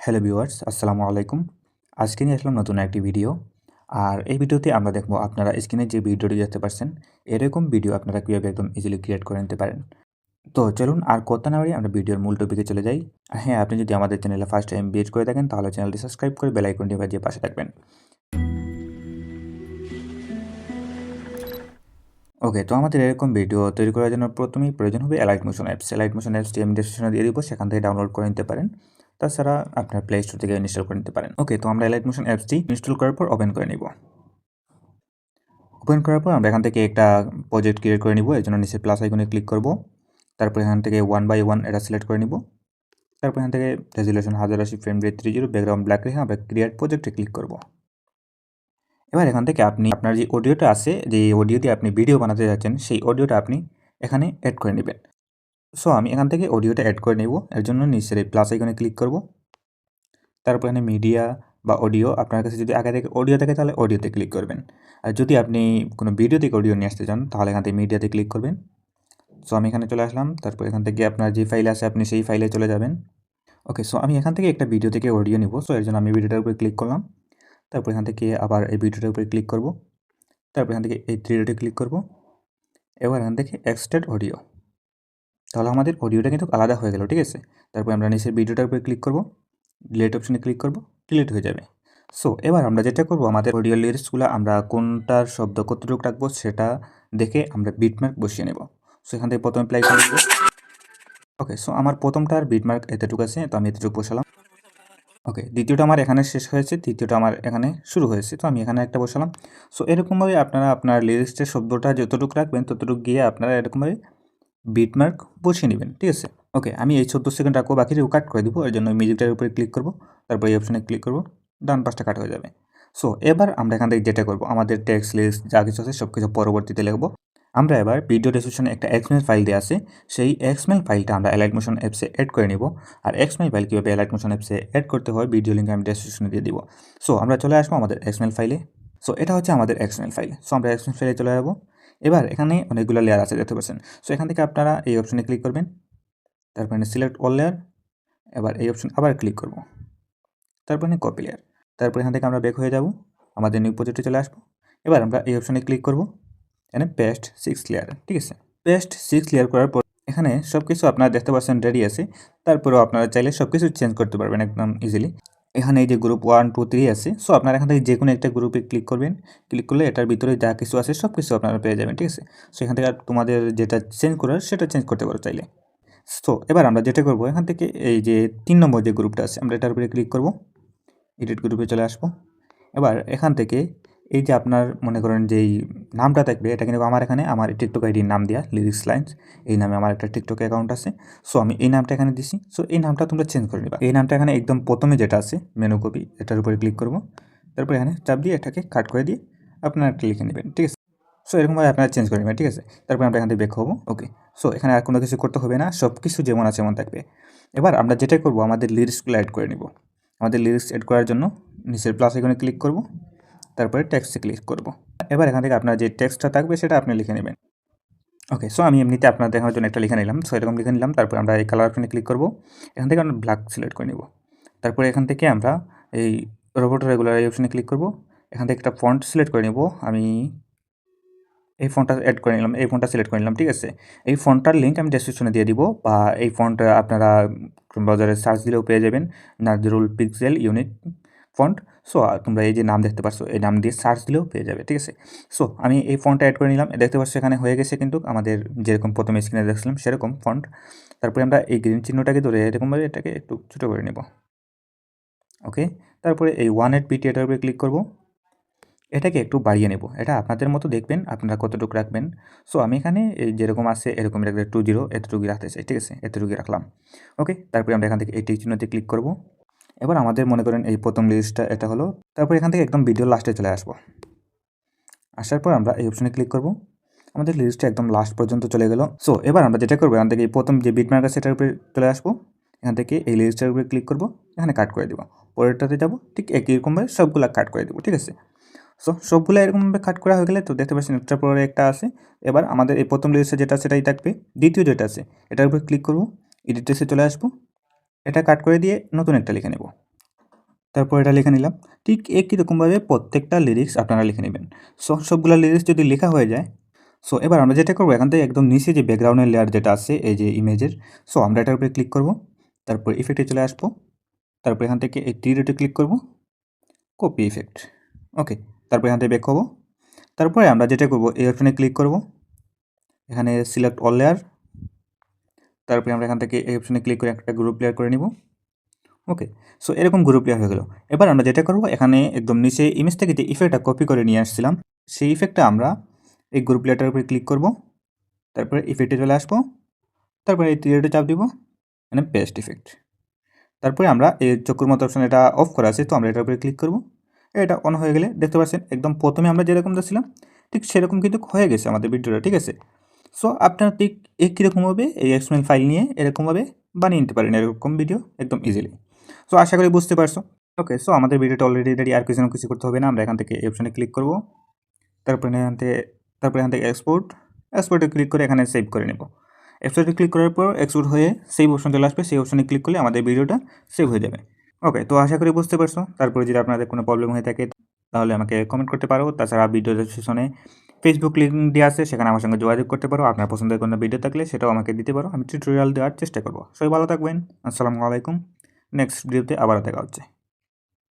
Hello viewers, আসসালামু আলাইকুম। আজকে নিয়ে আসলাম নতুন একটি ভিডিও। আর এই ভিডিওতে আমরা দেখব আপনারা স্ক্রিনে যে ভিডিওটি দেখতে পাচ্ছেন, এরকম ভিডিও আপনারা কীভাবে একদম ইজিলি ক্রিয়েট করে নিতে পারেন। তো চলুন আর কথা না বাড়িয়ে আমরা ভিডিওর মূল টপিকে চলে যাই। আর হ্যাঁ, আপনি যদি আমাদের চ্যানেলে ফার্স্ট টাইম ভিজিট করে থাকেন তাহলে চ্যানেলটি সাবস্ক্রাইব করে বেল আইকনটি বাজিয়ে পাশে থাকবেন। ওকে, তো আমাদের এরকম ভিডিও তৈরি করার জন্য প্রথমেই প্রয়োজন হবে elite motion apps. Elite motion অ্যাপসটি আমি ডেসক্রিপশনে দিয়ে দিব, সেখান থেকে ডাউনলোড করে নিতে পারেন। তাছাড়া আপনার প্লে স্টোর থেকে ইনস্টল করে নিতে পারেন। ওকে, তো আমরা এলাইট মোশন অ্যাপসটি ইনস্টল করার পর ওপেন করে নিব। ওপেন করার পর আমরা এখান থেকে একটা প্রজেক্ট ক্রিয়েট করে নিব। এর জন্য নিচে প্লাস আইকনে ক্লিক করব। তারপর এখান থেকে 1 বাই 1 এটা সিলেক্ট করে নিব। তারপর এখান থেকে resolution 1080 frame rate 30, background black রেখে আমরা ক্রিয়েট প্রজেক্টে ক্লিক করব। এবার এখান থেকে আপনি আপনার যে অডিওটা আছে, যে অডিও দিয়ে আপনি ভিডিও বানাতে যাচ্ছেন, সেই অডিওটা আপনি এখানে অ্যাড করে নেবেন। সো আমি এখান থেকে অডিওটা অ্যাড করে নেব। এর জন্য নিচের এই প্লাস আইকনে ক্লিক করব। তারপর এখানে মিডিয়া বা অডিও, আপনার কাছে যদি আগে থেকে অডিও থাকে তাহলে অডিওতে ক্লিক করবেন। আর যদি আপনি কোনো ভিডিও থেকে অডিও নিয়ে আসতে চান তাহলে এখান থেকে মিডিয়াতে ক্লিক করবেন। সো আমি এখানে চলে আসলাম। তারপর এখান থেকে আপনার যে ফাইল আছে আপনি সেই ফাইলে চলে যাবেন। ওকে, সো আমি এখান থেকে একটা ভিডিও থেকে অডিও নিব। সো এর জন্য আমি ভিডিওটার উপরে ক্লিক করলাম। তারপর এখান থেকে আবার এই ভিডিওটার উপরে ক্লিক করব। তারপর এখান থেকে এই 3 ডটে ক্লিক করব। এবার এখান থেকে এক্সট্রাক্ট অডিও। তাহলে আমাদের অডিওটা কিন্তু আলাদা হয়ে গেল, ঠিক আছে? তারপর আমরা নিচের ভিডিওটার উপরে ক্লিক করব, ডিলিট অপশনে ক্লিক করব, ডিলিট হয়ে যাবে। সো এবার আমরা যেটা করব, আমাদের অডিও লিরিক্সগুলো আমরা কোনটার শব্দ কতটুকু রাখবো সেটা দেখে আমরা বিটমার্ক বসিয়ে নেব। সো এখান থেকে প্রথমে প্লাই করে দেব। ওকে, সো আমার প্রথমটার বিটমার্ক এতটুকু আছে, তো আমি এতটুকু বসালাম। ওকে, দ্বিতীয়টা আমার এখানে শেষ হয়েছে, তৃতীয়টা আমার এখানে শুরু হয়েছে, তো আমি এখানে একটা বসালাম। সো এরকমভাবে আপনারা আপনার লিরিক্সের শব্দটা যতটুকু রাখবেন ততটুকু গিয়ে আপনারা এরকমভাবে বিটমার্ক বসিয়ে নেবেন, ঠিক আছে? ওকে, আমি এই 14 সেকেন্ড রাখবো, বাকিটাও কাট করে দিব। এর জন্য মিউজিকটার উপরে ক্লিক করব, তারপর এই অপশনে ক্লিক করব, ডান পাশটা কাট হয়ে যাবে। সো এবার আমরা এখান থেকে যেটা করব, আমাদের টেক্সট লিস্ট যা কিছু আছে সব কিছু পরবর্তীতে লিখব। আমরা এবার ভিডিও ডেসক্রিপশনে একটা এক্সএমএল ফাইল দেওয়া আছে, সেই এক্সএমএল ফাইলটা আমরা এলাইট মোশন অ্যাপসে অ্যাড করে নিব। আর এক্সএমএল ফাইল কীভাবে এলাইট মোশন অ্যাপসে অ্যাড করতে হয় ভিডিও লিঙ্ক আমি ডেসক্রিপশনে দিয়ে দিব। সো আমরা চলে আসবো আমাদের এক্সএমএল ফাইলে। সো এটা হচ্ছে আমাদের এক্সএমএল ফাইল। সো আমরা এক্সএমএল ফাইলে চলে যাবো। এবার এখানে অনেকগুলো লেয়ার আছে দেখতে পাচ্ছেন। সো এখান থেকে আপনারা এই অপশনে ক্লিক করবেন, তারপরে সিলেক্ট অল লেয়ার। এবার এই অপশন আবার ক্লিক করব, তারপরে কপি লেয়ার। তারপর এখান থেকে আমরা ব্যাক হয়ে যাব, আমাদের নিউ প্রজেক্টে চলে আসবো। এবার আমরা এই অপশনে ক্লিক করব, এখানে পেস্ট 6 লেয়ার, ঠিক আছে? পেস্ট 6 লেয়ার করার পর এখানে সব কিছু আপনারা দেখতে পাচ্ছেন রেডি আছে। তারপরেও আপনারা চাইলে সব কিছু চেঞ্জ করতে পারবেন একদম ইজিলি। এখানে এই যে গ্রুপ 1 2 3 আছে। সো আপনারা এখান থেকে যে কোনো একটা গ্রুপে ক্লিক করবেন। ক্লিক করলে এটার ভিতরে যা কিছু আছে সব কিছু আপনারা পেয়ে যাবেন, ঠিক আছে? সো এখান থেকে তোমাদের যেটা চেঞ্জ করার সেটা চেঞ্জ করতে পারো চাইলে। সো এবার আমরা যেটা করব, এখান থেকে এই যে 3 নম্বর যে গ্রুপটা আছে আমরা এটার উপরে ক্লিক করব, এডিট গ্রুপে চলে আসবো। এবার এখান থেকে এই যে আপনার মনে করেন যেই নামটা থাকবে, এটা কিন্তু আমার এখানে আমার টিকটক আইডির নাম দেওয়া, লিরিক্স লাইন্স এই নামে আমার একটা টিকটক অ্যাকাউন্ট আছে। সো আমি এই নামটা এখানে দিছি। সো এই নামটা তোমরা চেঞ্জ করে নিবা। এই নামটা এখানে একদম প্রথমে যেটা আছে মেনু কপি, এটার উপরে ক্লিক করব। তারপর এখানে চাপ দিয়ে এটাকে কাট করে দিয়ে আপনারা একটা লিখে নেবেন, ঠিক আছে? সো এরকমভাবে আপনারা চেঞ্জ করে নেবেন, ঠিক আছে? তারপর আমরা এখান থেকে ব্যাক হবো। ওকে, সো এখানে আর কোনো কিছু করতে হবে না, সব কিছু যেমন আছে তেমন থাকবে। এবার আমরা যেটা করব, আমাদের লিরিক্সগুলো অ্যাড করে নিব। আমাদের লিরিক্স অ্যাড করার জন্য নিচের প্লাস আইকনে ক্লিক করব, তারপরে টেক্সটে ক্লিক করব। এবার এখান থেকে আপনার যে টেক্সটটা থাকবে সেটা আপনি লিখে নেবেন। ওকে, সো আমি এমনিতে আপনার দেখানোর জন্য একটা লিখে নিলাম। সো এরকম লিখে নিলাম। তারপর আমরা এই কালার অপশনে ক্লিক করব। এখান থেকে আমরা ব্ল্যাক সিলেক্ট করে নিব। তারপরে এখান থেকে আমরা এই রোবট রেগুলার এই অপশনে ক্লিক করব। এখান থেকে একটা ফন্ট সিলেক্ট করে নিব। আমি এই ফন্টটা অ্যাড করে নিলাম, এই ফন্টটা সিলেক্ট করে নিলাম, ঠিক আছে? এই ফন্টটার লিঙ্ক আমি ডেসক্রিপশনে দিয়ে দিব, বা এই ফন্ট আপনারা ব্রাউজারে সার্চ দিলেও পেয়ে যাবেন, Nazrul pixel unique font. So তোমরা এই যে নাম দেখতে পাচ্ছ এই নাম দিয়ে সার্চ দিলেও পেয়ে যাবে, ঠিক আছে? সো আমি এই ফন্টটা অ্যাড করে নিলাম। দেখতে পাচ্ছ এখানে হয়ে গেছে কিন্তু আমাদের যেরকম প্রথমে স্ক্রিনে দেখছিলাম সেরকম ফন্ট। তারপরে আমরা এই গ্রিন চিহ্নটাকে ধরে এরকমভাবে এটাকে একটু ছোটো করে নেব। ওকে, তারপরে এই 1 পিটি এটার উপরে ক্লিক করব। এটাকে একটু বাড়িয়ে নেব, এটা আপনাদের মতো দেখবেন আপনারা কতটুকু রাখবেন। সো আমি এখানে এই যেরকম আছে এরকম রাখলে 20 এতটুকু রাখতে চাই, ঠিক আছে? এতটুকু রাখলাম। ওকে, তারপরে আমরা এখান থেকে এই টিক চিহ্নতে ক্লিক করব। এবার আমাদের মনে করেন এই প্রথম লিস্টটা এটা হলো। তারপর এখান থেকে একদম ভিডিও লাস্টে চলে আসবো। আসার পর আমরা এই অপশনে ক্লিক করব। আমাদের লিস্টটা একদম লাস্ট পর্যন্ত চলে গেল। সো এবার আমরা যেটা করবো, এখান থেকে এই প্রথম যে বিটমার্ক আছে সেটার উপরে চলে আসবো। এখান থেকে এই লিস্টটার উপরে ক্লিক করব, এখানে কাট করে দেবো। পরেরটাতে যাব, ঠিক একই রকমভাবে সবগুলো কাট করে দেবো, ঠিক আছে? সো সবগুলো এরকমভাবে কাট করা হয়ে গেলে তো দেখতে পাচ্ছেন একটার পরে একটা আছে। এবার আমাদের এই প্রথম লিস্টে যেটা সেটাই থাকবে। দ্বিতীয় যেটা আছে এটার উপরে ক্লিক করব, এডিট টেক্সটে চলে আসবো, এটা কাট করে দিয়ে নতুন একটা লিখে নেব। তারপর এটা লিখে নিলাম। ঠিক একই রকমভাবে প্রত্যেকটা লিরিক্স আপনারা লিখে নেবেন। সো সবগুলা লিরিক্স যদি লেখা হয়ে যায়, সো এবার আমরা যেটা করবো এখান থেকে একদম নিচে যে ব্যাকগ্রাউন্ডের লেয়ার যেটা আছে এই যে ইমেজের, সো আমরা এটার উপরে ক্লিক করব। তারপর ইফেক্টে চলে আসবো। তারপর এখান থেকে এই 3 ডটে ক্লিক করব, কপি ইফেক্ট। ওকে, তারপর এখান থেকে ব্যাক হবো। তারপরে আমরা যেটা করব এই অপশনে ক্লিক করব, এখানে সিলেক্ট অল লেয়ার। তারপরে আমরা এখান থেকে এই অপশনে ক্লিক করে একটা গ্রুপ লেয়ার করে নিব। ওকে, সো এরকম গ্রুপ লেয়ার হয়ে গেল। এবার আমরা যেটা করব এখানে একদম নিচে ইমেজ থেকে যে ইফেক্টটা কপি করে নিয়ে আসছিলাম, সেই ইফেক্টটা আমরা এই গ্রুপ লেয়ারটার উপরে ক্লিক করব। তারপরে ইফেক্টে চলে আসবো। তারপরে এই 3 ডটে চাপ দিব, মানে পেস্ট ইফেক্ট। তারপরে আমরা এই চক্কুর মতো অপশন এটা অফ করা আছে, তো আমরা এটার উপরে ক্লিক করব। এটা অন হয়ে গেলে দেখতে পাচ্ছেন একদম প্রথমে আমরা যেরকম দেখছিলাম ঠিক সেরকম কিন্তু হয়ে গেছে আমাদের ভিডিওটা, ঠিক আছে। সো আপনারা ঠিক একই রকমভাবে এই এক্সএমএল ফাইল নিয়ে এরকমভাবে বানিয়ে নিতে পারেন এরকম ভিডিও একদম ইজিলি। সো আশা করি বুঝতে পারছো। ওকে, সো আমাদের ভিডিওটা অলরেডি রেডি, আর কিছু করতে হবে না। আমরা এখান থেকে এই অপশনে ক্লিক করব। তারপরে এখান থেকে এক্সপোর্টে ক্লিক করে এখানে সেভ করে নেব। এক্সপোর্টে ক্লিক করার পর এক্সপোর্ট হয়ে সেভ অপশন চলে আসবে, সেই অপশনে ক্লিক করলে আমাদের ভিডিওটা সেভ হয়ে যাবে। ওকে, তো আশা করি বুঝতে পারছো। তারপরে যদি আপনাদের কোনো প্রবলেম হয়ে থাকে তাহলে আমাকে কমেন্ট করতে পারো। তাছাড়া ভিডিও ডেসক্রিপশনে ফেসবুক লিঙ্ক দেওয়া আছে, সেখানে আমার সঙ্গে যোগাযোগ করতে পারো। আপনার পছন্দের কোনো ভিডিও থাকলে সেটাও আমাকে দিতে পারো, আমি টিউটোরিয়াল দেওয়ার চেষ্টা করবো। সবাই ভালো থাকবেন। আসসালামু আলাইকুম। নেক্সট ভিডিওতে আবার দেখা হচ্ছে।